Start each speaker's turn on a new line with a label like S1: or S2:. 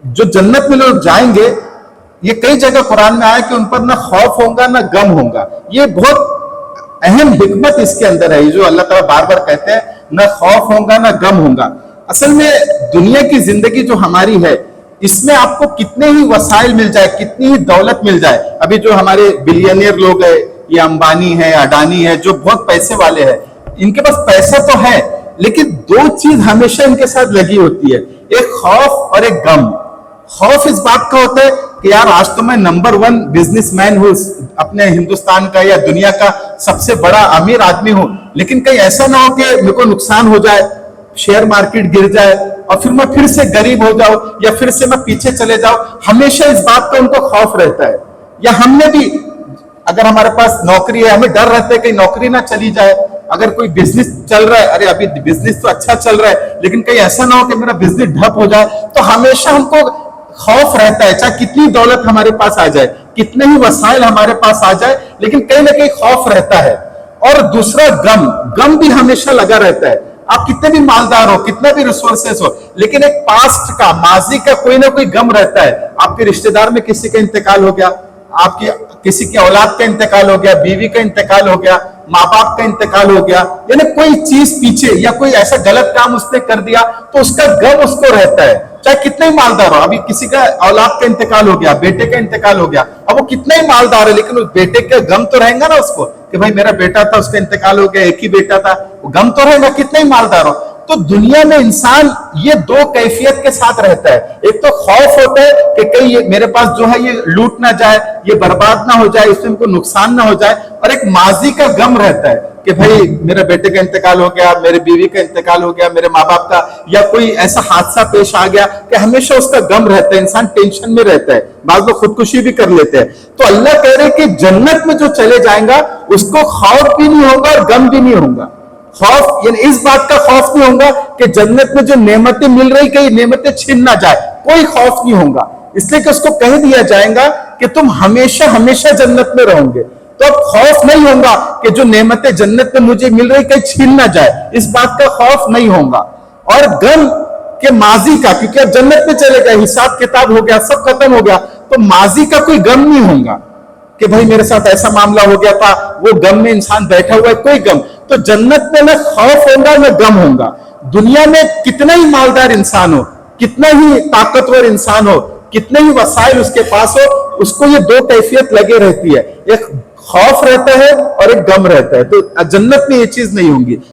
S1: जो जन्नत में लोग जाएंगे, ये कई जगह कुरान में आया कि उन पर ना खौफ होगा ना गम होगा। ये बहुत अहम हिकमत इसके अंदर है, जो अल्लाह ताला बार बार कहते हैं ना खौफ होगा ना गम होगा। असल में दुनिया की जिंदगी जो हमारी है, इसमें आपको कितने ही वसाइल मिल जाए, कितनी ही दौलत मिल जाए। अभी जो हमारे बिलियनियर लोग है, ये अंबानी है, अडानी है, जो बहुत पैसे वाले हैं, इनके पास पैसा तो है, लेकिन दो चीज हमेशा इनके साथ लगी होती है, एक खौफ और एक गम। खौफ इस बात का होता है कि यार आज तो मैं नंबर 1 बिजनेसमैन हूँ, अपने हिंदुस्तान का या दुनिया का सबसे बड़ा अमीर आदमी हूँ, लेकिन कहीं ऐसा ना हो कि मेरे को नुकसान हो जाए, शेयर मार्केट गिर जाए और फिर मैं फिर से गरीब हो जाऊं या फिर से मैं पीछे चले जाऊं। हमेशा इस बात का उनको खौफ रहता है। या हमने भी, अगर हमारे पास नौकरी है, हमें डर रहता है कि नौकरी ना चली जाए। अगर कोई बिजनेस चल रहा है, अरे अभी बिजनेस तो अच्छा चल रहा है, लेकिन कहीं ऐसा ना हो कि मेरा बिजनेस ठप हो जाए, तो हमेशा हमको खौफ रहता है। चाहे कितनी दौलत हमारे पास आ जाए, कितने ही वसाइल हमारे पास आ जाए, लेकिन कहीं ना कहीं खौफ रहता है। और दूसरा गम भी हमेशा लगा रहता है। आप कितने भी मालदार हो, कितना भी रिसोर्सेस हो, लेकिन एक पास्ट का, माजी का कोई ना कोई गम रहता है। आपके रिश्तेदार में किसी का इंतकाल हो गया, आपकी किसी की औलाद का इंतकाल हो गया, बीवी का इंतकाल हो गया, माँ बाप का इंतकाल हो गया, यानी कोई चीज पीछे या कोई ऐसा गलत काम उसने कर दिया तो उसका गम उसको रहता है। चाहे कितने ही मालदार हो, अभी किसी का औलाद का इंतकाल हो गया, बेटे का इंतकाल हो गया, अब वो कितना ही मालदार है, लेकिन उस बेटे का गम तो रहेगा ना उसको कि भाई मेरा बेटा था, उसका इंतकाल हो गया, एक ही बेटा था, वो गम तो रहेगा कितना ही मालदार हो। तो दुनिया में इंसान ये दो कैफियत के साथ रहता है। एक तो खौफ होता है कि कहीं मेरे पास जो है ये लूट ना जाए, ये बर्बाद ना हो जाए, इसमें इनको नुकसान ना हो जाए। और एक माजी का गम रहता है कि भाई मेरे बेटे का इंतकाल हो गया, मेरे बीवी का इंतकाल हो गया, मेरे माँ बाप का, या कोई ऐसा हादसा पेश आ गया कि हमेशा उसका गम रहता है। इंसान टेंशन में रहता है, बाद में खुदकुशी भी कर लेते हैं। तो अल्लाह कह रहे कि जन्नत में जो चले जाएगा उसको खौफ भी नहीं होगा और गम भी नहीं होगा। खौफ यानी इस बात का खौफ नहीं होगा कि जन्नत में जो नेमतें मिल रही कहीं नेमतें छिन ना जाए, कोई खौफ नहीं होगा। इसलिए कि उसको कह दिया जाएगा कि तुम हमेशा हमेशा जन्नत में रहोगे। तो अब खौफ नहीं होगा कि जो नेमतें जन्नत में मुझे मिल रही कहीं छीन ना जाए, इस बात का खौफ नहीं होगा। और गम के माजी का, क्योंकि अब जन्नत में चले गए, हिसाब किताब हो गया, सब खत्म हो गया, तो माजी का कोई गम नहीं होगा कि भाई मेरे साथ ऐसा मामला हो गया था, वो गम में इंसान बैठा हुआ है, कोई गम। तो जन्नत में ना खौफ होगा ना गम होगा। दुनिया में कितना ही मालदार इंसान हो, कितना ही ताकतवर इंसान हो, कितने ही वसाइल उसके पास हो, उसको ये दो कैफियत लगे रहती है, एक खौफ रहता है और एक गम रहता है। तो जन्नत में ये चीज नहीं होंगी।